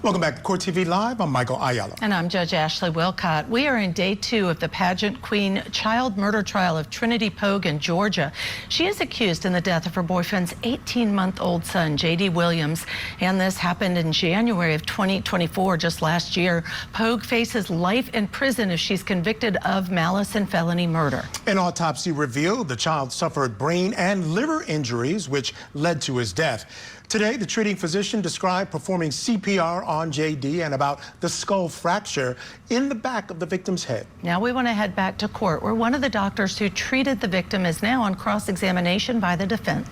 Welcome back to Court TV Live. I'm Michael Ayala. And I'm Judge Ashley Wilcott. We are in day 2 of the pageant queen child murder trial of Trinity Pogue in Georgia. She is accused in the death of her boyfriend's 18-month-old son, J.D. Williams. And this happened in January of 2024, just last year. Pogue faces life in prison if she's convicted of malice and felony murder. An autopsy revealed the child suffered brain and liver injuries, which led to his death. Today, the treating physician described performing CPR on J.D. and about the skull fracture in the back of the victim's head. Now we want to head back to court, where one of the doctors who treated the victim is now on cross-examination by the defense.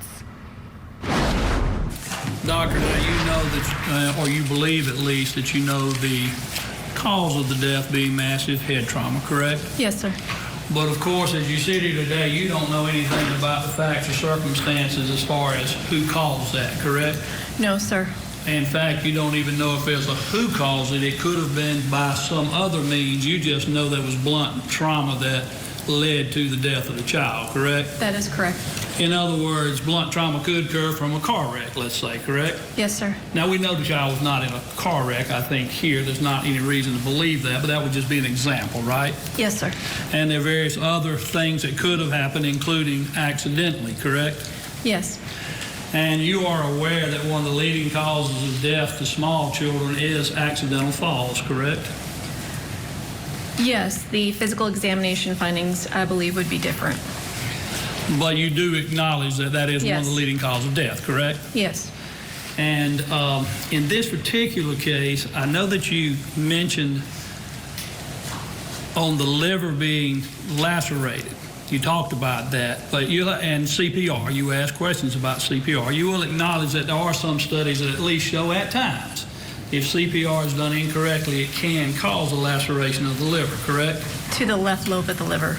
Doctor, now you know that, or you believe at least, that you know the cause of the death being massive head trauma, correct? Yes, sir. But of course, as you sit here today, you don't know anything about the facts or circumstances as far as who caused that, correct? No, sir. In fact, you don't even know if there's a who caused it. It could have been by some other means. You just know there was blunt trauma that led to the death of the child, correct? That is correct. In other words, blunt trauma could occur from a car wreck, let's say, correct? Yes, sir. Now, we know the child was not in a car wreck, I think, here. There's not any reason to believe that, but that would just be an example, right? Yes, sir. And there are various other things that could have happened, including accidentally, correct? Yes. And you are aware that one of the leading causes of death to small children is accidental falls, correct? Yes, the physical examination findings, I believe, would be different. But you do acknowledge that that is one of the leading causes of death, correct? Yes. And in this particular case, I know that you mentioned on the liver being lacerated. You talked about that, but and CPR, you asked questions about CPR. You will acknowledge that there are some studies that at least show at times if CPR is done incorrectly, it can cause a laceration of the liver, correct? To the left lobe of the liver.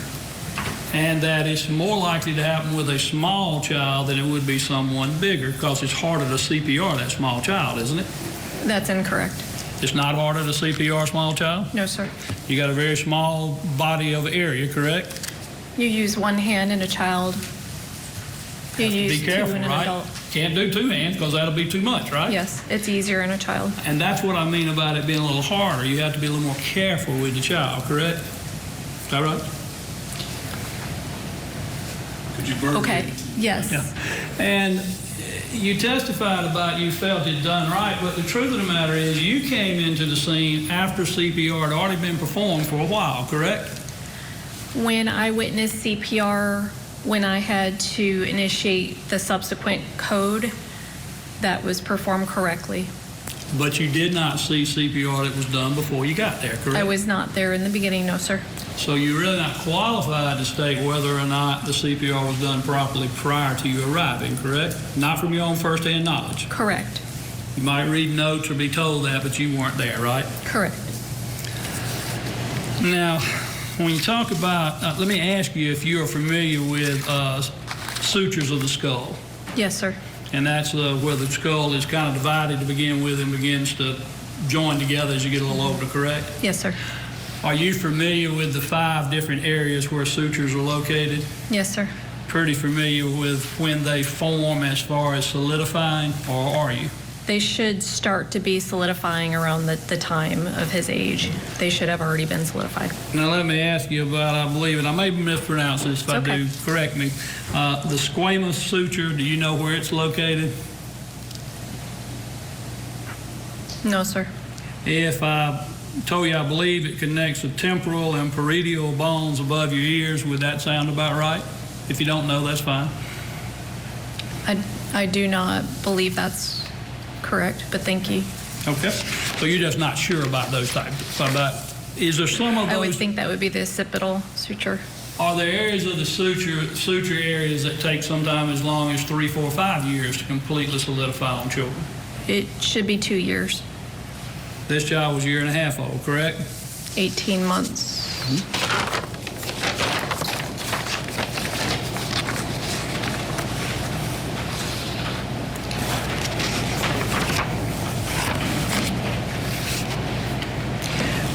And that it's more likely to happen with a small child than it would be someone bigger, because it's harder to CPR that small child, isn't it? That's incorrect. It's not harder to CPR a small child? No, sir. You got a very small body of area, correct? You use one hand in a child. You use be careful, two in an right? adult. Can't do two hands, because that'll be too much, right? Yes, it's easier in a child. And that's what I mean about it being a little harder. You have to be a little more careful with the child, correct? Is that right? Could you burn Okay, yes. Yeah. And you testified about you felt it done right, but the truth of the matter is you came into the scene after CPR had already been performed for a while, correct? When I witnessed CPR, when I had to initiate the subsequent code, that was performed correctly. But you did not see CPR that was done before you got there, correct? I was not there in the beginning, no, sir. So you're really not qualified to state whether or not the CPR was done properly prior to you arriving, correct? Not from your own first-hand knowledge. Correct. You might read notes or be told that, but you weren't there, right? Correct. Now, when you talk about, let me ask you if you are familiar with sutures of the skull. Yes, sir. And that's where the skull is kind of divided to begin with and begins to join together as you get a little older, correct? Yes, sir. Are you familiar with the 5 different areas where sutures are located? Yes, sir. Pretty familiar with when they form as far as solidifying, or are you? They should start to be solidifying around the time of his age. They should have already been solidified. Now let me ask you about, I believe, and I may mispronounce this if I do, correct me. The squamous suture, do you know where it's located? No, sir. If I told you I believe it connects the temporal and parietal bones above your ears, would that sound about right? If you don't know, that's fine. I do not believe that's correct, but thank you. Okay. So you're just not sure about those types. Is there some of those? I would think that would be the occipital suture. Are there areas of the suture areas that take sometime as long as 3, 4, 5 years to completely solidify on children? It should be 2 years. This child was 1.5 years old, correct? 18 months.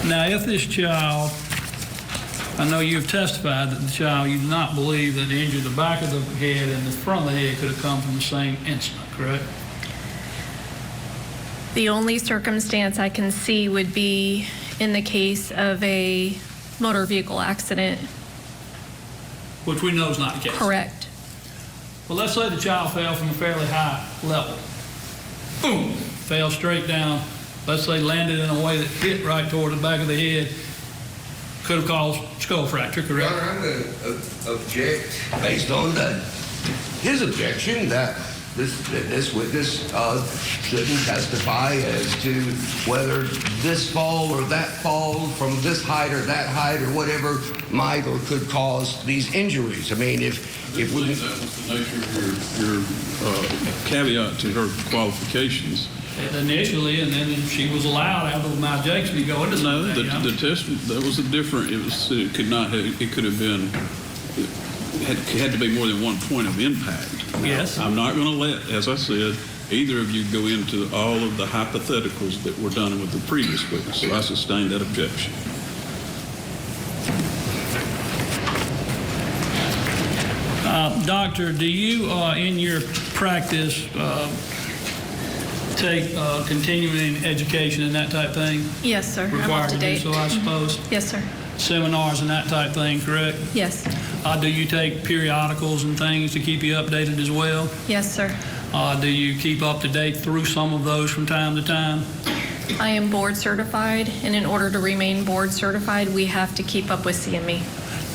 Now, if this child, I know you've testified that the child, you do not believe that the injury of the back of the head and the front of the head could have come from the same incident, correct? The only circumstance I can see would be in the case of a motor vehicle accident. Which we know is not the case. Correct. Well, let's say the child fell from a fairly high level. Boom, fell straight down. Let's say landed in a way that hit right toward the back of the head. Could have caused skull fracture, correct? Your Honor, I'm going to object based on his objection that this witness shouldn't testify as to whether this fall or that fall from this height or that height or whatever might or could cause these injuries. I mean, if we... That was the nature of your caveat to her qualifications. Initially, and then she was allowed out of my objection to go into No, something. the test, that was a different, it could not have, it could have been, it had to be more than one point of impact. Yes. I'm not going to let, as I said, either of you go into all of the hypotheticals that were done with the previous witness, so I sustain that objection. Doctor, do you, in your practice, take continuing education and that type thing? Yes, sir. I'm up Required to to do date. so, I suppose? Yes, sir. Seminars and that type thing, correct? Yes. Do you take periodicals and things to keep you updated as well? Yes, sir. Do you keep up to date through some of those from time to time? I am board certified, and in order to remain board certified, we have to keep up with CME.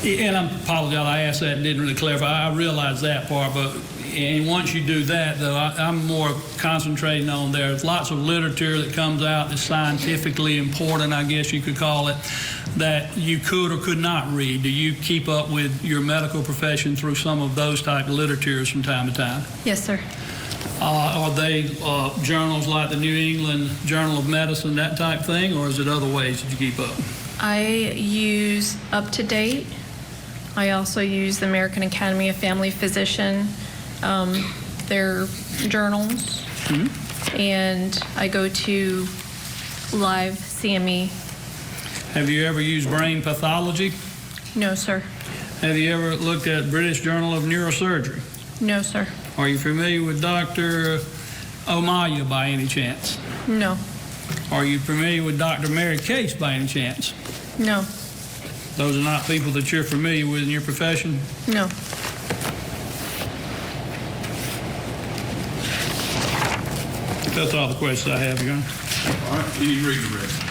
And I apologize, I asked that and didn't really clarify. I realize that part, but and once you do that, though, I'm more concentrating on there's lots of literature that comes out that's scientifically important, I guess you could call it, that you could or could not read. Do you keep up with your medical profession through some of those type of literatures from time to time? Yes, sir. Are they journals like the New England Journal of Medicine, that type thing, or is it other ways that you keep up? I use Up to Date. I also use the American Academy of Family Physician, their journals, and I go to Live CME. Have you ever used brain pathology? No, sir. Have you ever looked at British Journal of Neurosurgery? No, sir. Are you familiar with Dr. Omaya by any chance? No. Are you familiar with Dr. Mary Case by any chance? No. Those are not people that you're familiar with in your profession? No. That's all the questions I have, Your Honor. All right, any redirect?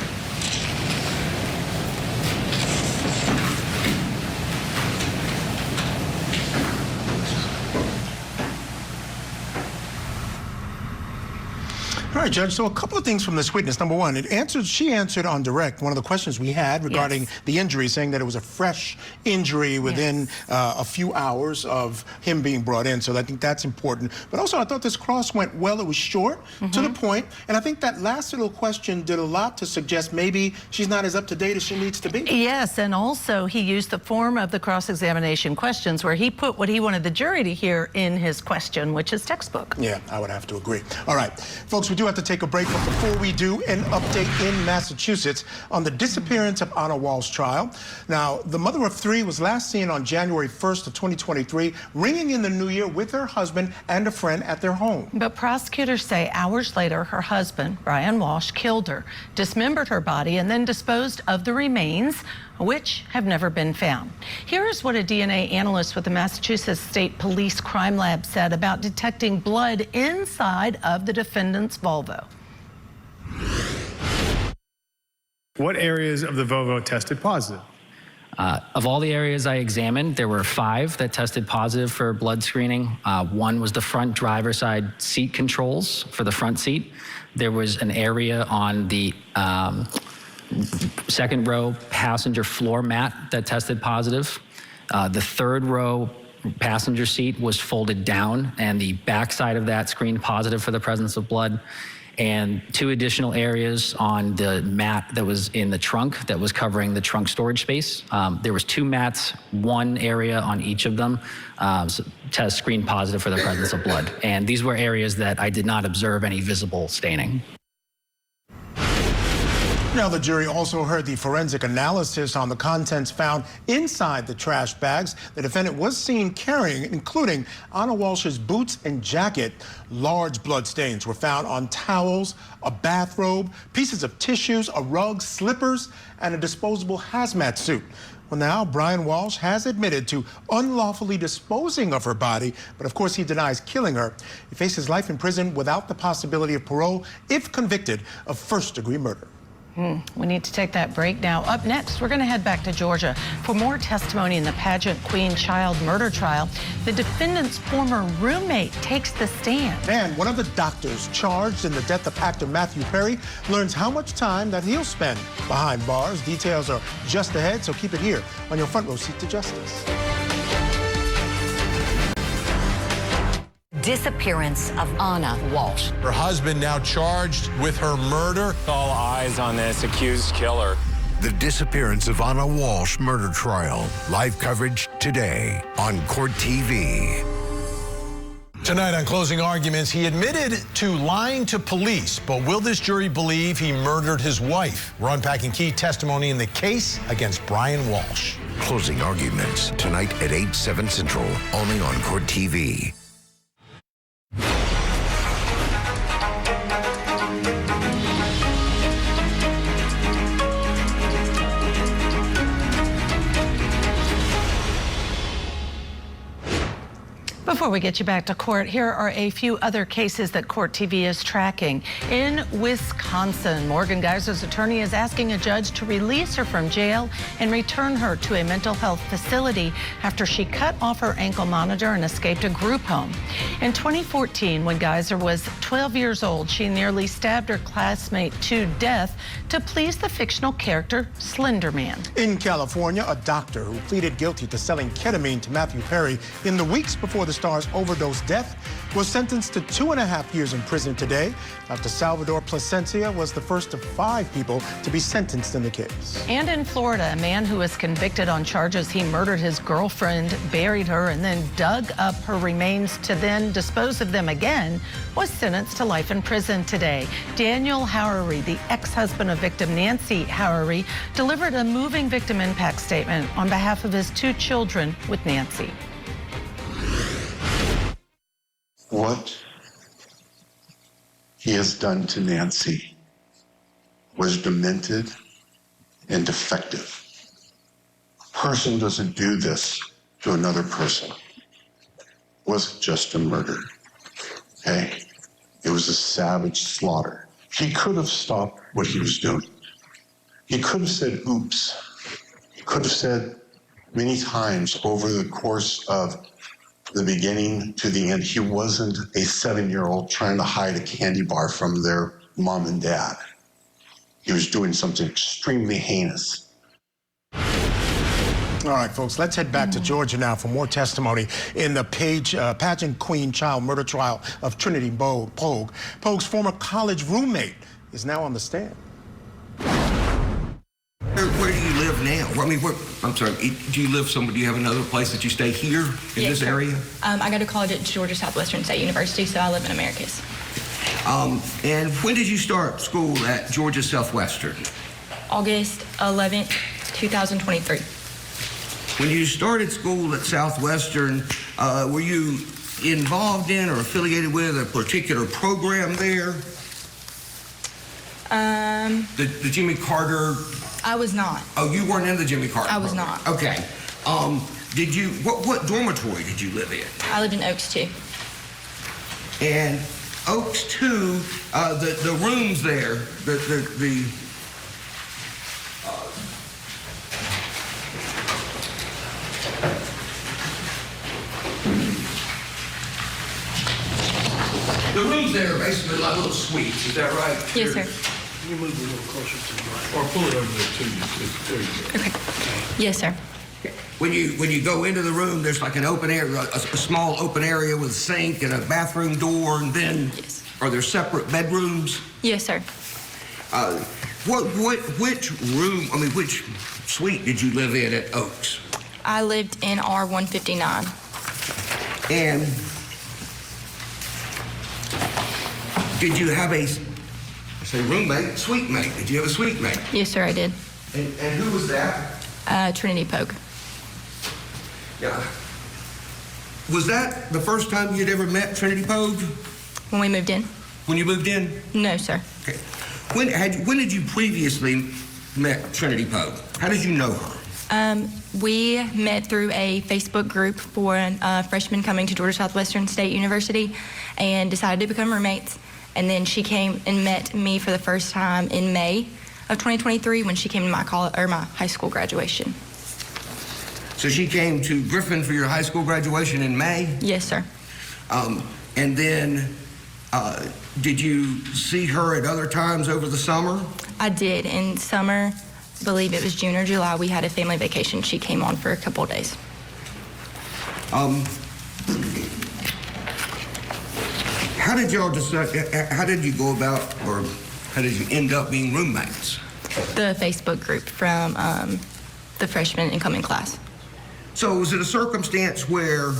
All right, Judge, so a couple of things from this witness. Number one, she answered on direct one of the questions we had regarding the injury, saying that it was a fresh injury within a few hours of him being brought in. So I think that's important. But also, I thought this cross went well. It was short, to the point. And I think that last little question did a lot to suggest maybe she's not as up to date as she needs to be. Yes, and also he used the form of the cross-examination questions where he put what he wanted the jury to hear in his question, which is textbook. Yeah, I would have to agree. All right, folks, we do have to take a break, but before we do, an update in Massachusetts on the disappearance of Anna Wall's trial. Now, the mother of three was last seen on January 1st of 2023, ringing in the new year with her husband and a friend at their home. But prosecutors say hours later, her husband, Brian Walsh, killed her, dismembered her body, and then disposed of the remains, which have never been found. Here is what a DNA analyst with the Massachusetts State Police Crime Lab said about detecting blood inside of the defendant's Volvo. What areas of the Volvo tested positive? Of all the areas I examined, there were 5 that tested positive for blood screening. One was the front driver's side seat controls for the front seat. There was an area on the second row passenger floor mat that tested positive. The third row passenger seat was folded down, and the back side of that screened positive for the presence of blood. And 2 additional areas on the mat that was in the trunk that was covering the trunk storage space. There was 2 mats, 1 area on each of them, test screened positive for the presence of blood. And these were areas that I did not observe any visible staining. Now, the jury also heard the forensic analysis on the contents found inside the trash bags the defendant was seen carrying, including Anna Walsh's boots and jacket. Large blood stains were found on towels, a bathrobe, pieces of tissues, a rug, slippers, and a disposable hazmat suit. Well, now Brian Walsh has admitted to unlawfully disposing of her body, but of course he denies killing her. He faces life in prison without the possibility of parole if convicted of first-degree murder. We need to take that break now. Up next, we're going to head back to Georgia for more testimony in the pageant queen child murder trial. The defendant's former roommate takes the stand. And one of the doctors charged in the death of actor Matthew Perry learns how much time that he'll spend behind bars. Details are just ahead, so keep it here on your front row seat to justice. Disappearance of Anna Walsh. Her husband now charged with her murder. All eyes on this accused killer. The disappearance of Anna Walsh murder trial. Live coverage today on Court TV. Tonight on closing arguments, he admitted to lying to police, but will this jury believe he murdered his wife? We're unpacking key testimony in the case against Brian Walsh. Closing arguments tonight at 8/7 Central, only on Court TV. Before we get you back to court, here are a few other cases that Court TV is tracking. In Wisconsin, Morgan Geyser's attorney is asking a judge to release her from jail and return her to a mental health facility after she cut off her ankle monitor and escaped a group home. In 2014, when Geyser was 12 years old, she nearly stabbed her classmate to death to please the fictional character Slender Man. In California, a doctor who pleaded guilty to selling ketamine to Matthew Perry in the weeks before the star's overdose death was sentenced to 2.5 years in prison today. Dr. Salvador Placencia was the first of 5 people to be sentenced in the case. And in Florida, a man who was convicted on charges he murdered his girlfriend, buried her, and then dug up her remains to then dispose of them again, was sentenced to life in prison today. Daniel Howery, the ex-husband of victim Nancy Howery, delivered a moving victim impact statement on behalf of his 2 children with Nancy. What he has done to Nancy was demented and defective. A person doesn't do this to another person. It wasn't just a murder, okay? It was a savage slaughter. He could have stopped what he was doing. He could have said, oops. He could have said many times over the course of the beginning to the end, he wasn't a 7-year-old trying to hide a candy bar from their mom and dad. He was doing something extremely heinous. All right, folks, let's head back to Georgia now for more testimony in the pageant queen child murder trial of Trinity Pogue. Pogue's former college roommate is now on the stand. Where do you live now? I mean, I'm sorry, do you live somewhere? Do you have another place that you stay here in this area? I go to college at Georgia Southwestern State University, so I live in Americus. And when did you start school at Georgia Southwestern? August 11th, 2023. When you started school at Southwestern, were you involved in or affiliated with a particular program there? The Jimmy Carter... I was not. Oh, you weren't in the Jimmy Carter I was program. not. Okay. Did you, what dormitory did you live in? I lived in Oaks 2. And Oaks 2, the rooms there, the rooms there are basically like little suites, is that right? Yes, sir. Can you move a little closer to the mic? Or pull it over there to you. There you go. Okay. Yes, sir. When you go into the room, there's like an open area, a small open area with a sink and a bathroom door, and then are there separate bedrooms? Yes, sir. Which room? I mean, which suite did you live in at Oaks? I lived in R159. And did you have a say roommate, suite mate. Did you have a suite mate? Yes, sir, I did. And who was that? Trinity Pogue. Yeah. Was that the first time you'd ever met Trinity Pogue? When we moved in? When you moved in? No, sir. Okay. When did you previously met Trinity Pogue? How did you know her? We met through a Facebook group for freshmen coming to Georgia Southwestern State University and decided to become roommates. And then she came and met me for the first time in May of 2023 when she came to my high school graduation. So she came to Griffin for your high school graduation in May? Yes, sir. And then did you see her at other times over the summer? I did. In summer, I believe it was June or July, we had a family vacation. She came on for a couple of days. How did y'all decide, how did you go about, or how did you end up being roommates? The Facebook group from the freshman incoming class. So was it a circumstance where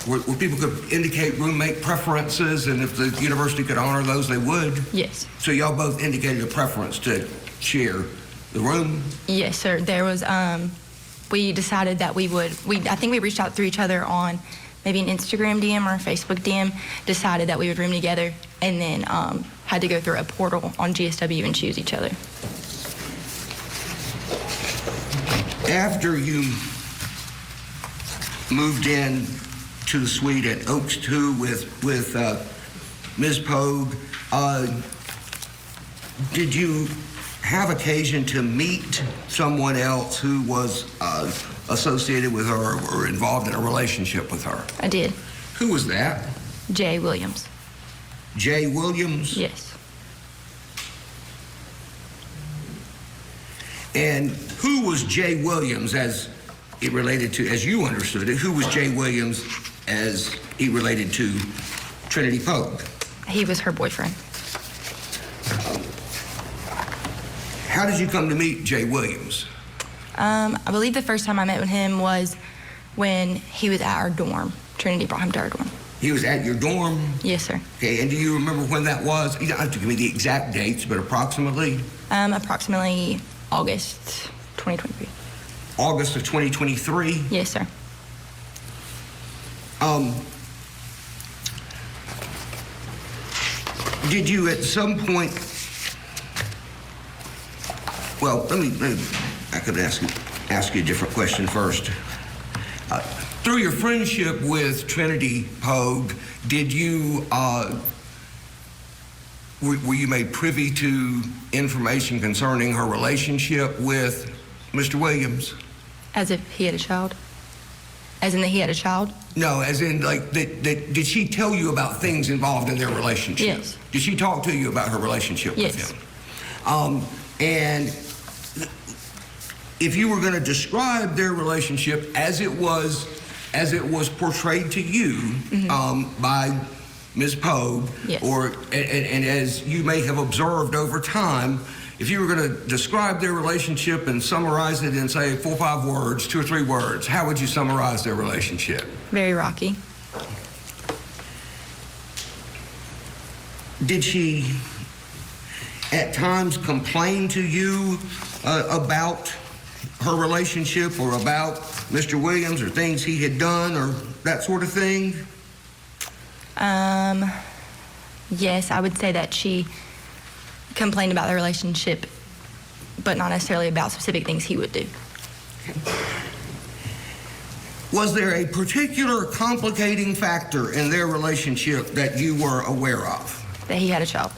where people could indicate roommate preferences, and if the university could honor those, they would? Yes. So y'all both indicated a preference to share the room? Yes, sir. There was, we decided that I think we reached out through each other on maybe an Instagram DM or a Facebook DM, decided that we would room together, and then had to go through a portal on GSW and choose each other. After you moved in to the suite at Oaks 2 with Ms. Pogue, did you have occasion to meet someone else who was associated with her or involved in a relationship with her? I did. Who was that? Jay Williams. Jay Williams? Yes. And who was Jay Williams as it related to, as you understood it, who was Jay Williams as he related to Trinity Pogue? He was her boyfriend. How did you come to meet Jay Williams? I believe the first time I met with him was when he was at our dorm. Trinity brought him to our dorm. He was at your dorm? Yes, sir. Okay, and do you remember when that was? You don't have to give me the exact dates, but approximately? Approximately August 2023. August of 2023? Yes, sir. Did you at some point, well, I could ask you a different question first. Through your friendship with Trinity Pogue, did you, were you made privy to information concerning her relationship with Mr. Williams? As if he had a child? As in that he had a child? No, as in, like, did she tell you about things involved in their relationship? Yes. Did she talk to you about her relationship with him? And if you were going to describe their relationship as it was portrayed to you by Ms. Pogue, yes, and as you may have observed over time, if you were going to describe their relationship and summarize it in, say, 4 or 5 words, 2 or 3 words, how would you summarize their relationship? Very rocky. Did she at times complain to you about her relationship or about Mr. Williams or things he had done or that sort of thing? Yes, I would say that she complained about the relationship, but not necessarily about specific things he would do. Was there a particular complicating factor in their relationship that you were aware of? That he had a child.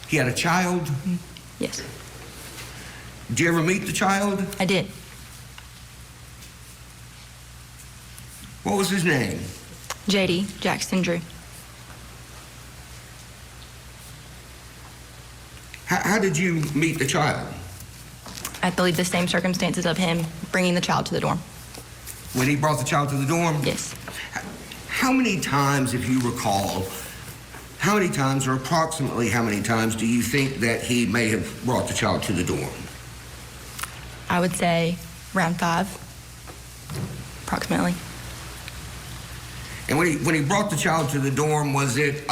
He had a child? Mm-hmm. Yes. Did you ever meet the child? I did. What was his name? JD, Jackson Drew. How did you meet the child? I believe the same circumstances of him bringing the child to the dorm. When he brought the child to the dorm? Yes. How many times, if you recall, how many times or approximately how many times do you think that he may have brought the child to the dorm? I would say around 5, approximately. And when he brought the child to the dorm, was it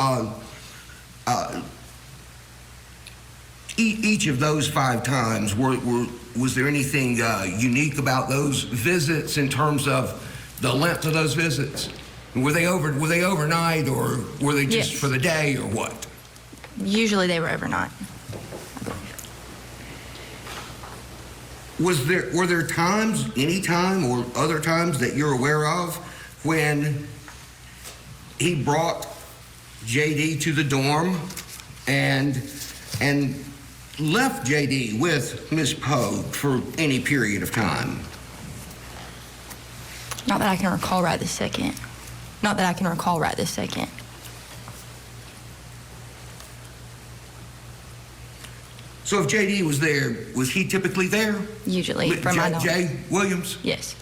Each of those 5 times, was there anything unique about those visits in terms of the length of those visits? Were they overnight, or were they just for the day, or what? Usually they were overnight. Were there times, any time or other times that you're aware of when he brought JD to the dorm and left JD with Ms. Pogue for any period of time? Not that I can recall right this second. Not that I can recall right this second. So if JD was there, was he typically there? Usually, from my knowledge. Jay Williams? Yes.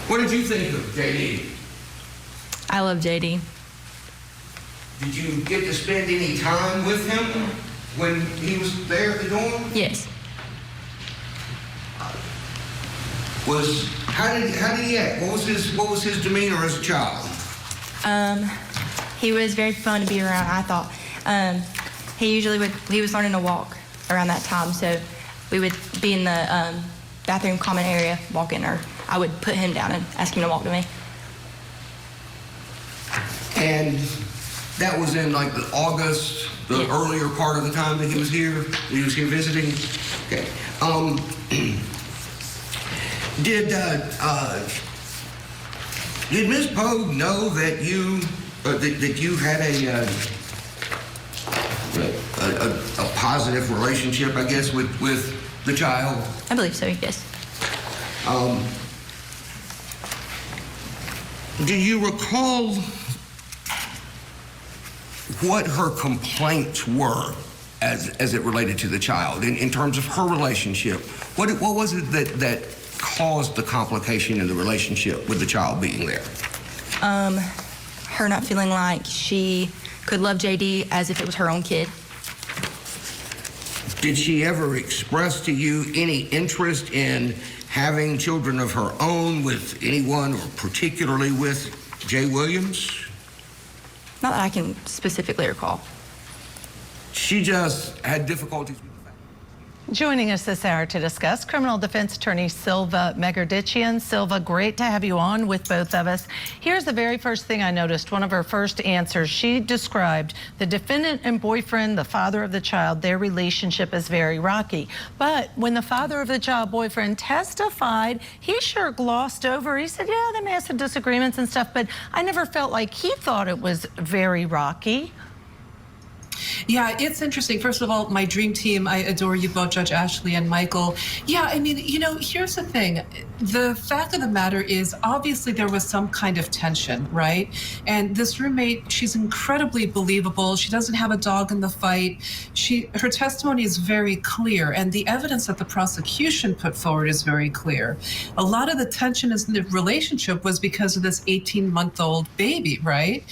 What did you think of JD? I love JD. Did you get to spend any time with him when he was there at the dorm? Yes. How did he act? What was his demeanor as a child? He was very fun to be around, I thought. He was learning to walk around that time, so we would be in the bathroom common area walking, or I would put him down and ask him to walk to me. And that was in like the August, the earlier part of the time that he was here? He was here visiting? Okay. Did Ms. Pogue know that you had a positive relationship, I guess, with the child? I believe so, yes. Do you recall what her complaints were as it related to the child in terms of her relationship? What was it that caused the complication in the relationship with the child being there? Her not feeling like she could love JD as if it was her own kid. Did she ever express to you any interest in having children of her own with anyone, or particularly with Jay Williams? Not that I can specifically recall. She just had difficulties. Joining us this hour to discuss, criminal defense attorney Silva Megardichian. Silva, great to have you on with both of us. Here's the very first thing I noticed, one of her first answers. She described the defendant and boyfriend, the father of the child, their relationship is very rocky. But when the father of the child boyfriend testified, he sure glossed over. He said, yeah, they may have some disagreements and stuff, but I never felt like he thought it was very rocky. Yeah, it's interesting. First of all, my dream team, I adore you both, Judge Ashley and Michael. Yeah, I mean, you know, here's the thing. The fact of the matter is, obviously there was some kind of tension, right? And this roommate, she's incredibly believable. She doesn't have a dog in the fight. Her testimony is very clear, and the evidence that the prosecution put forward is very clear. A lot of the tension in the relationship was because of this 18-month-old baby, right?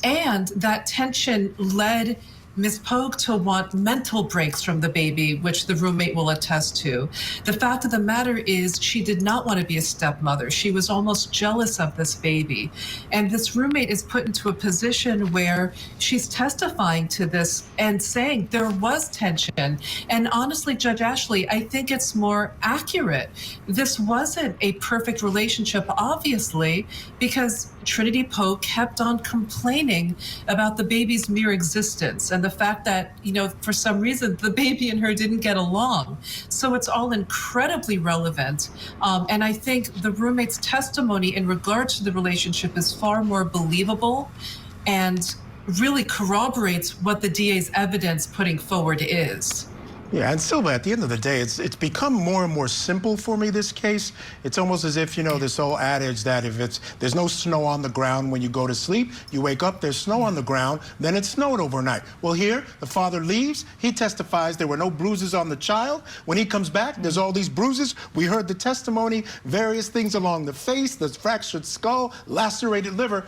And that tension led Ms. Pogue to want mental breaks from the baby, which the roommate will attest to. The fact of the matter is she did not want to be a stepmother. She was almost jealous of this baby. And this roommate is put into a position where she's testifying to this and saying there was tension. And honestly, Judge Ashley, I think it's more accurate. This wasn't a perfect relationship, obviously, because Trinity Pogue kept on complaining about the baby's mere existence and the fact that, you know, for some reason, the baby and her didn't get along. So it's all incredibly relevant. And I think the roommate's testimony in regards to the relationship is far more believable and really corroborates what the DA's evidence putting forward is. Yeah, and Silva, at the end of the day, it's become more and more simple for me, this case. It's almost as if, you know, this old adage that if there's no snow on the ground when you go to sleep, you wake up, there's snow on the ground, then it snowed overnight. Well, here, the father leaves, he testifies there were no bruises on the child. When he comes back, there's all these bruises. We heard the testimony, various things along the face, the fractured skull, lacerated liver.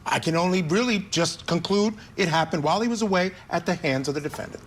I can only really just conclude it happened while he was away at the hands of the defendant.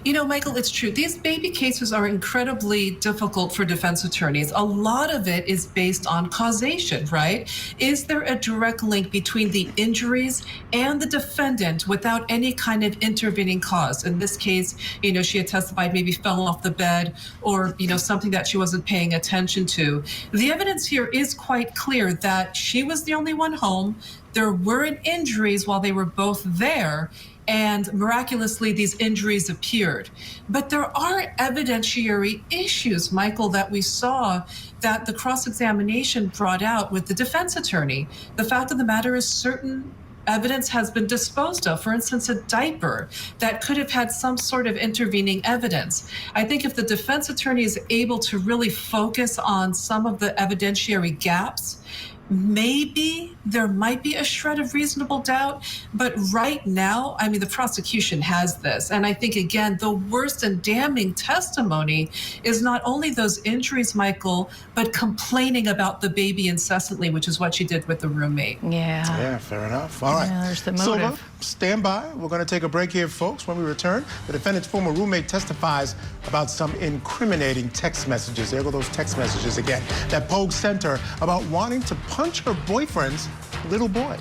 You know, Michael, it's true. These baby cases are incredibly difficult for defense attorneys. A lot of it is based on causation, right? Is there a direct link between the injuries and the defendant without any kind of intervening cause? In this case, you know, she had testified maybe fell off the bed or, you know, something that she wasn't paying attention to. The evidence here is quite clear that she was the only one home. There weren't injuries while they were both there. And miraculously, these injuries appeared. But there are evidentiary issues, Michael, that we saw that the cross-examination brought out with the defense attorney. The fact of the matter is certain evidence has been disposed of. For instance, a diaper that could have had some sort of intervening evidence. I think if the defense attorney is able to really focus on some of the evidentiary gaps, maybe there might be a shred of reasonable doubt, but right now, I mean, the prosecution has this. And I think, again, the worst and damning testimony is not only those injuries, Michael, but complaining about the baby incessantly, which is what she did with the roommate. Yeah, fair enough. All right. Yeah, there's the motive. Silva, stand by. We're going to take a break here, folks. When we return, the defendant's former roommate testifies about some incriminating text messages. There go those text messages again that Pogue sent her about wanting to punch her boyfriend's little boy.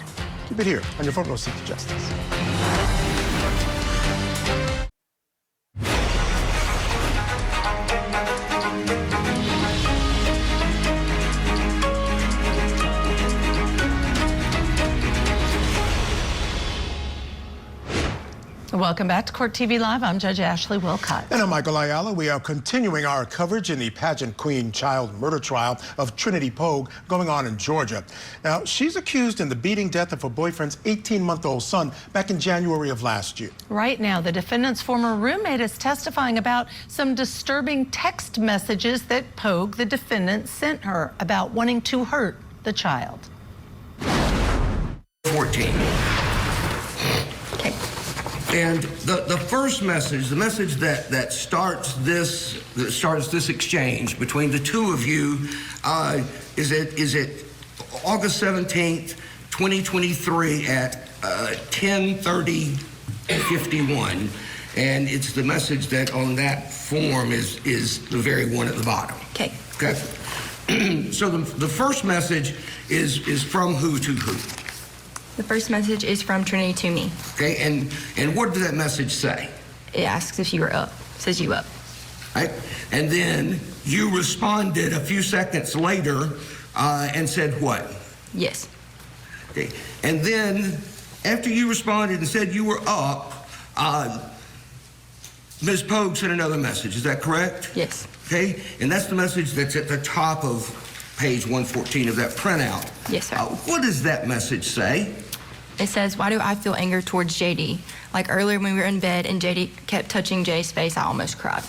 Keep it here on your front row seat to justice. Welcome back to Court TV Live. I'm Judge Ashley Wilcott. And I'm Michael Ayala. We are continuing our coverage in the pageant queen child murder trial of Trinity Pogue going on in Georgia. Now, she's accused in the beating death of her boyfriend's 18-month-old son back in January of last year. Right now, the defendant's former roommate is testifying about some disturbing text messages that Pogue, the defendant, sent her about wanting to hurt the child. 14. And the first message, the message that starts this exchange between the two of you, is it August 17th, 2023 at 10:30:51, and it's the message that on that form is the very one at the bottom. Okay. Okay. So the first message is from who to who? The first message is from Trinity to me. Okay, and what does that message say? It asks if you were up, says you up. Right, and then you responded a few seconds later and said what? Yes. Okay, and then after you responded and said you were up, Ms. Pogue sent another message, is that correct? Yes. Okay, and that's the message that's at the top of page 114 of that printout. Yes, sir. What does that message say? It says, why do I feel anger towards JD? Like earlier when we were in bed and JD kept touching Jay's face, I almost cried.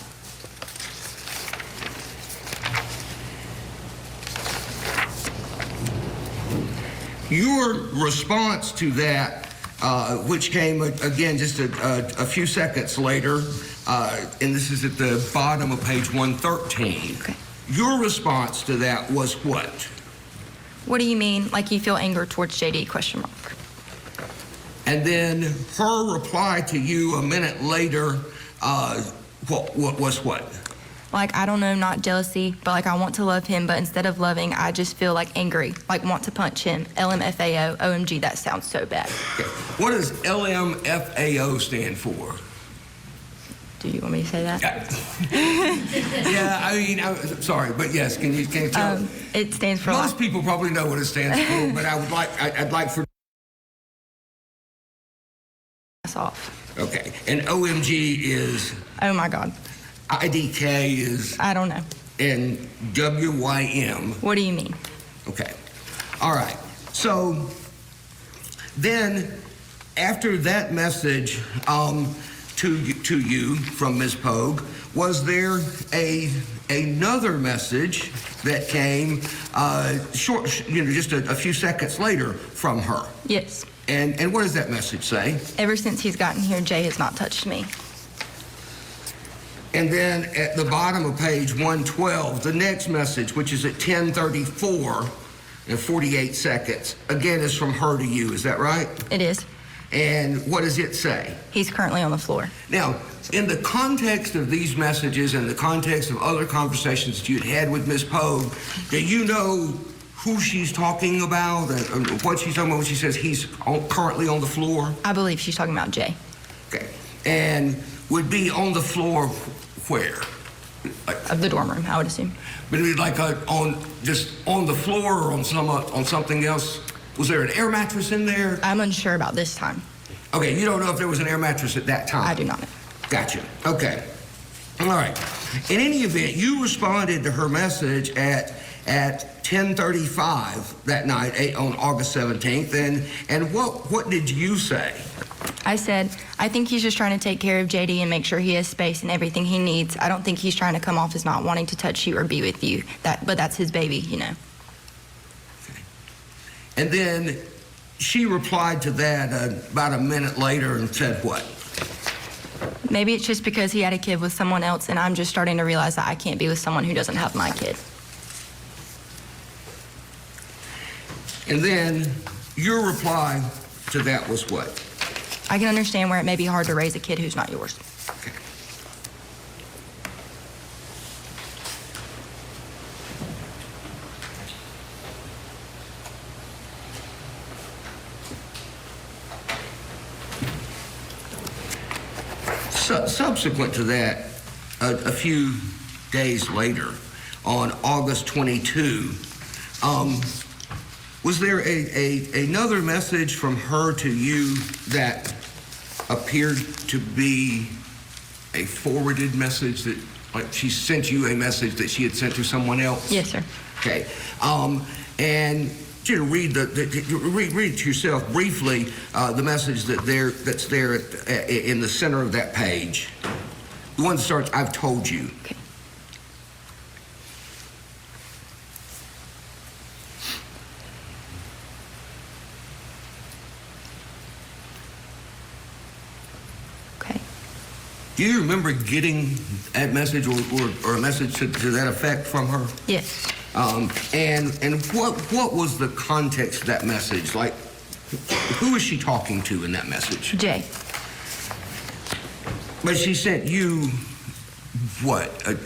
Your response to that, which came again just a few seconds later, and this is at the bottom of page 113. Okay. Your response to that was what? What do you mean, like you feel anger towards JD, question mark? And then her reply to you a minute later, what was what? Like, I don't know, not jealousy, but like I want to love him, but instead of loving, I just feel like angry, like want to punch him. LMFAO, OMG, that sounds so bad. Okay. What does LMFAO stand for? Do you want me to say that? Yeah, I mean, I'm sorry, but yes, can you tell? It stands for. Most people probably know what it stands for, but I'd like for. Off. Okay, and OMG is. Oh my God. IDK is. I don't know. And WYM. What do you mean? Okay, all right. So then, after that message, to you from Ms. Pogue. Was there another message that came just a few seconds later from her? Yes. And what does that message say? Ever since he's gotten here, Jay has not touched me. And then at the bottom of page 112, the next message, which is at 10:34 and 48 seconds, again is from her to you. Is that right? It is. And what does it say? He's currently on the floor. Now, in the context of these messages and the context of other conversations that you'd had with Ms. Pogue, do you know who she's talking about and what she's talking about when she says he's currently on the floor? I believe she's talking about Jay. Okay. And would be on the floor where? Of the dorm room, I would assume. But it'd be like just on the floor or on something else? Was there an air mattress in there? I'm unsure about this time. Okay, you don't know if there was an air mattress at that time? I do not know. Gotcha. Okay. All right. In any event, you responded to her message at 10:35 that night on August 17th, and what did you say? I said, I think he's just trying to take care of JD and make sure he has space and everything he needs. I don't think he's trying to come off as not wanting to touch you or be with you. But that's his baby, you know. And then she replied to that about a minute later and said what? Maybe it's just because he had a kid with someone else, and I'm just starting to realize that I can't be with someone who doesn't have my kid. And then your reply to that was what? I can understand where it may be hard to raise a kid who's not yours. Okay. Subsequent to that, a few days later, on August 22, was there another message from her to you that appeared to be a forwarded message that, like, she sent you a message that she had sent to someone else? Yes, sir. Okay. And to read read to yourself briefly the message that's there in the center of that page. The one that starts, "I've told you." Okay. Okay. Do you remember getting that message or a message to that effect from her? Yes. And what was the context of that message? Like, who was she talking to in that message? Jay. But she sent you what?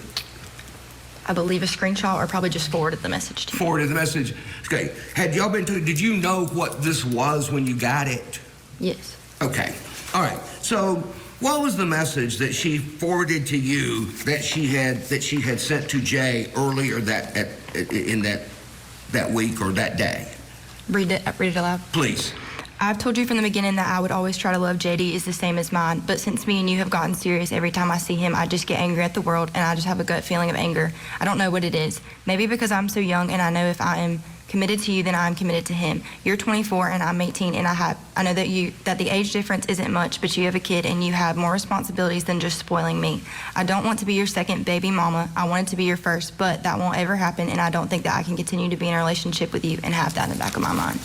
I believe a screenshot, or probably just forwarded the message to me. Forwarded the message. Okay. Had y'all been did you know what this was when you got it? Yes. Okay. All right. So what was the message that she forwarded to you that she had sent to Jay earlier in that week or that day? Read it aloud. Please. I've told you from the beginning that I would always try to love JD is the same as mine, but since me and you have gotten serious, every time I see him, I just get angry at the world, and I just have a gut feeling of anger. I don't know what it is. Maybe because I'm so young, and I know if I am committed to you, then I am committed to him. You're 24 and I'm 18, and I know that the age difference isn't much, but you have a kid and you have more responsibilities than just spoiling me. I don't want to be your second baby mama. I wanted to be your first, but that won't ever happen, and I don't think that I can continue to be in a relationship with you and have that in the back of my mind.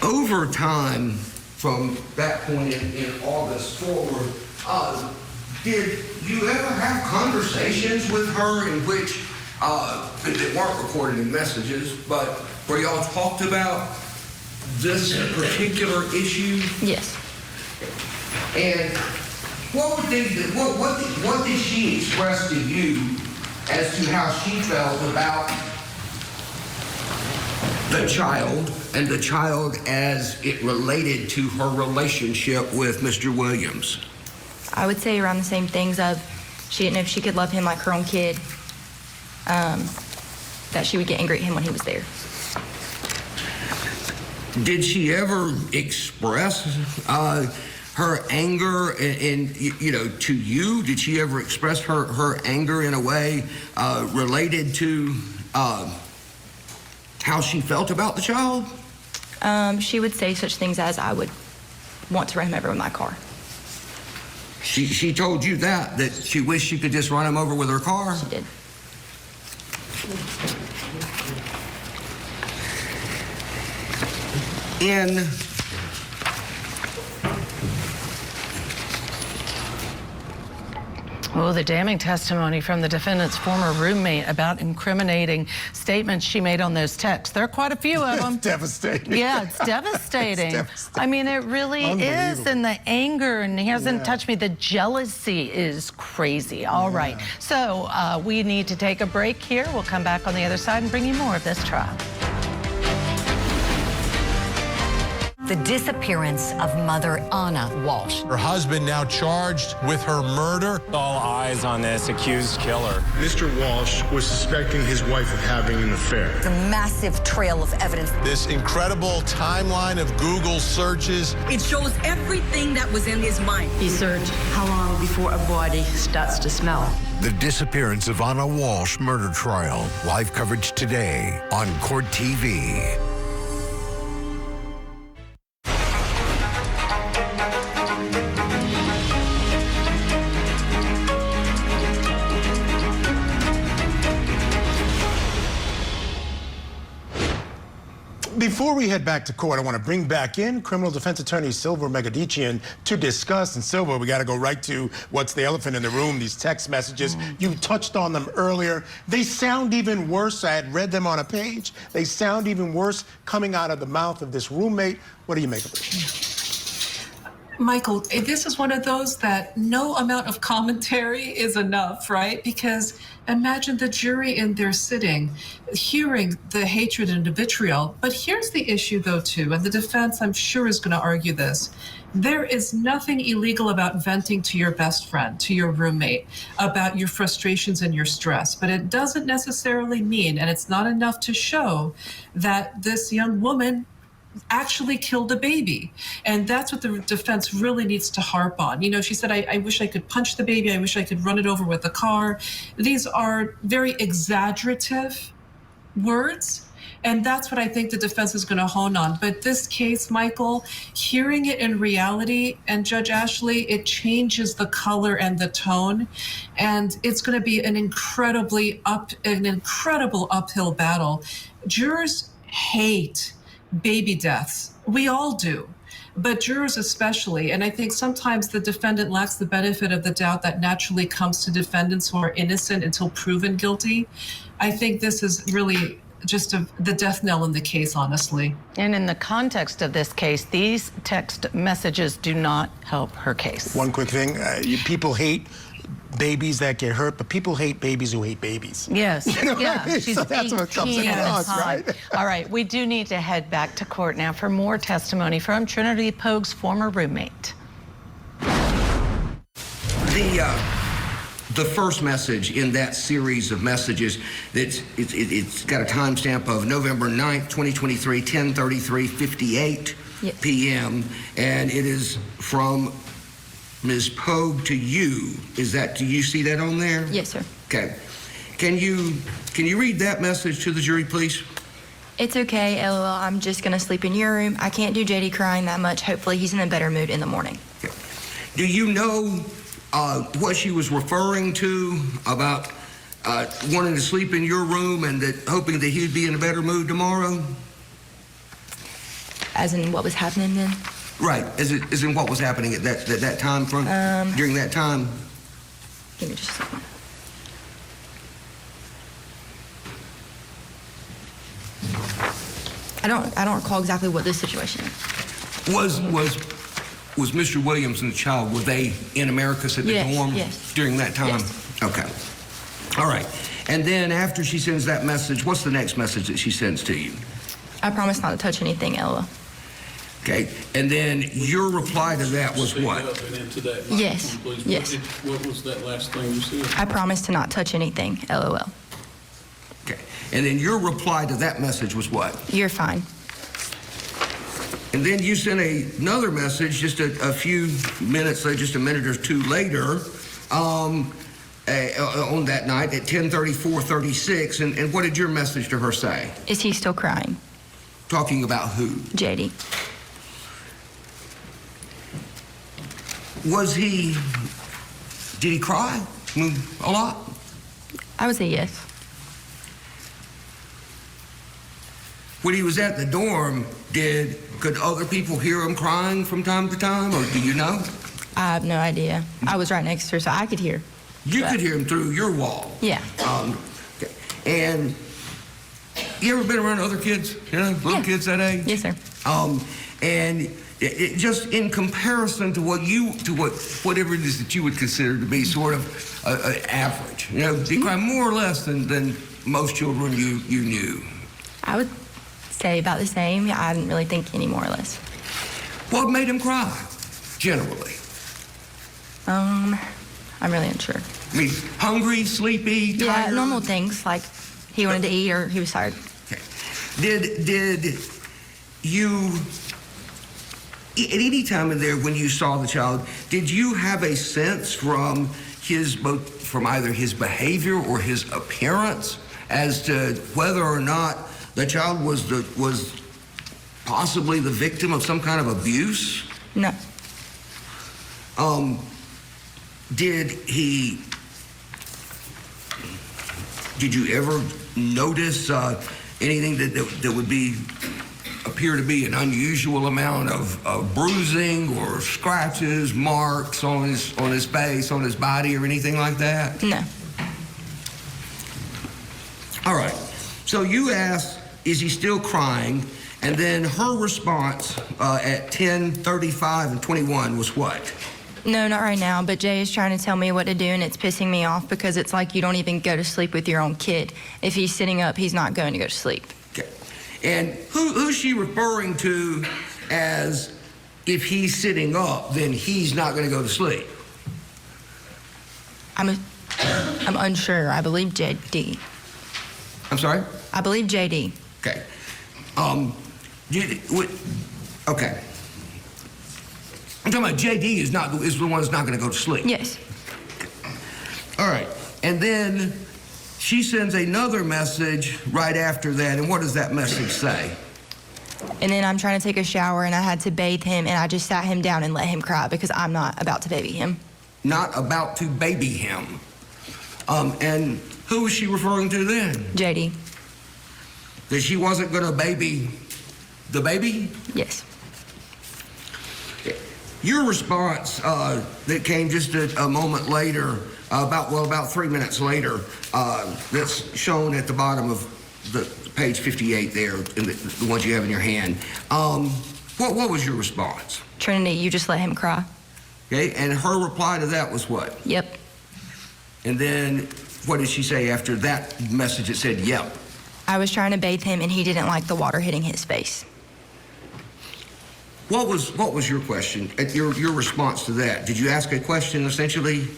Over time, from that point in August forward, did you ever have conversations with her in which that weren't recorded in messages, but where y'all talked about this particular issue? Yes. And what did she express to you as to how she felt about the child, and the child as it related to her relationship with Mr. Williams? I would say around the same things of she didn't know if she could love him like her own kid, that she would get angry at him when he was there. Did she ever express her anger to you? Did she ever express her anger in a way related to how she felt about the child? She would say such things as, I would want to run him over with my car. She told you that she wished she could just run him over with her car? She did. Oh, the damning testimony from the defendant's former roommate about incriminating statements she made on those texts. There are quite a few of them. It's devastating. Yeah, it's devastating. It's devastating. I mean, it really is. And the anger, and he hasn't touched me. The jealousy is crazy. All right. So we need to take a break here. We'll come back on the other side and bring you more of this trial. The disappearance of mother Anna Walsh. Her husband now charged with her murder. All eyes on this accused killer. Mr. Walsh was suspecting his wife of having an affair. The massive trail of evidence. This incredible timeline of Google searches. It shows everything that was in his mind. He searched how long before a body starts to smell. The disappearance of Anna Walsh murder trial. Live coverage today on Court TV. Before we head back to court, I want to bring back in criminal defense attorney Silver Megadichian to discuss. And Silver, we got to go right to what's the elephant in the room, these text messages. You touched on them earlier. They sound even worse. I had read them on a page. They sound even worse coming out of the mouth of this roommate. What do you make of it? Michael, this is one of those that no amount of commentary is enough, right? Because imagine the jury in there sitting, hearing the hatred and the vitriol. But here's the issue, though, too, and the defense, I'm sure, is going to argue this. There is nothing illegal about venting to your best friend, to your roommate, about your frustrations and your stress. But it doesn't necessarily mean, and it's not enough to show, that this young woman actually killed a baby. And that's what the defense really needs to harp on. You know, she said, I wish I could punch the baby. I wish I could run it over with a car. These are very exaggerative words. And that's what I think the defense is going to hone on. But this case, Michael, hearing it in reality, and Judge Ashley, it changes the color and the tone. And it's going to be an incredible uphill battle. Jurors hate baby deaths. We all do, but jurors especially. And I think sometimes the defendant lacks the benefit of the doubt that naturally comes to defendants who are innocent until proven guilty. I think this is really just the death knell in the case, honestly. And in the context of this case, these text messages do not help her case. One quick thing, people hate babies that get hurt, but people hate babies who hate babies. Yes. You know yeah. what I mean? She's so that's what comes across, right? All right. We do need to head back to court now for more testimony from Trinity Pogue's former roommate. The first message in that series of messages, it's got a timestamp of November 9th, 2023, 10:33:58 p.m. And it is from Ms. Pogue to you. Do you see that on there? Yes, sir. Okay. Can you read that message to the jury, please? It's okay, LOL. I'm just going to sleep in your room. I can't do JD crying that much. Hopefully he's in a better mood in the morning. Okay. Do you know what she was referring to about wanting to sleep in your room and hoping that he'd be in a better mood tomorrow? As in what was happening then? Right, as in what was happening at that time front, during that time? Give me just a second. I don't recall exactly what this situation is. Was Mr. Williams and the child, were they in Americus at the dorm during that time? Yes. Okay. All right. And then after she sends that message, what's the next message that she sends to you? I promise not to touch anything, LOL. Okay, and then your reply to that was what? Yes, yes. What was that last thing you said? I promise to not touch anything, LOL. Okay, and then your reply to that message was what? You're fine. And then you sent another message just a few minutes, just a minute or two later, on that night at 10:34:36, and what did your message to her say? Is he still crying? Talking about who? JD. Was he Did he cry? I mean, a lot? I would say yes. When he was at the dorm, could other people hear him crying from time to time, or do you know? I have no idea. I was right next to her, so I could hear. You could hear him through your wall. Yeah. Okay. And you ever been around other kids, little kids that age? Yes, sir. And it just in comparison to whatever it is that you would consider to be sort of average, did he cry more or less than most children you knew? I would say about the same. I didn't really think any more or less. What made him cry, generally? I'm really unsure. I mean, hungry, sleepy, tired? Yeah, normal things like he wanted to eat or he was tired. Okay. Did you, at any time in there when you saw the child, did you have a sense from either his behavior or his appearance as to whether or not the child was possibly the victim of some kind of abuse? No. Did you ever notice anything that would appear to be an unusual amount of bruising or scratches, marks on his face, on his body, or anything like that? No. All right. So you asked, is he still crying? And then her response at 10:35 and 21 was what? No, not right now, but Jay is trying to tell me what to do, and it's pissing me off because it's like you don't even go to sleep with your own kid. If he's sitting up, he's not going to go to sleep. Okay. And who's she referring to as if he's sitting up, then he's not going to go to sleep? I'm unsure. I believe JD. I'm sorry? I believe JD. Okay. Okay. I'm talking about JD is the one that's not going to go to sleep. Yes. All right. And then she sends another message right after that. And what does that message say? And then I'm trying to take a shower, and I had to bathe him, and I just sat him down and let him cry because I'm not about to baby him. Not about to baby him. And who was she referring to then? JD. That she wasn't going to baby the baby? Yes. Your response that came just a moment later, about 3 minutes later, that's shown at the bottom of the page 58 there, in the ones you have in your hand. What was your response? Trinity, you just let him cry. Okay, and her reply to that was what? Yep. And then what did she say after that message that said yep? I was trying to bathe him, and he didn't like the water hitting his face. What was your question, your response to that? Did you ask a question, essentially?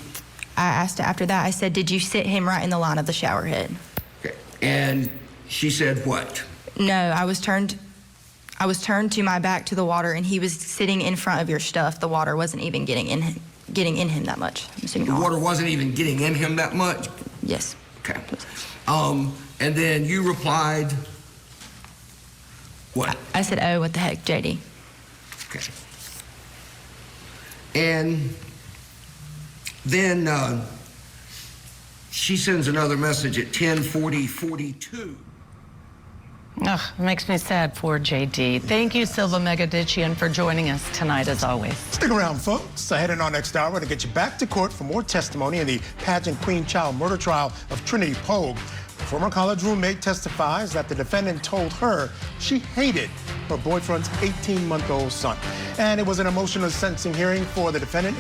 I asked after that, I said, did you sit him right in the line of the shower head? Okay. And she said what? No, I was turned to my back to the water, and he was sitting in front of your stuff. The water wasn't even getting in him that much. The water wasn't even getting in him that much? Yes. Okay. And then you replied, what? I said, oh, what the heck, JD. Okay. And then she sends another message at 10:42. Ugh, it makes me sad for JD. Thank you, Silva Megadichian, for joining us tonight, as always. Stick around, folks. Ahead in our next hour to get you back to court for more testimony in the pageant queen child murder trial of Trinity Pogue. Former college roommate testifies that the defendant told her she hated her boyfriend's 18-month-old son. And it was an emotional sentencing hearing for the defendant.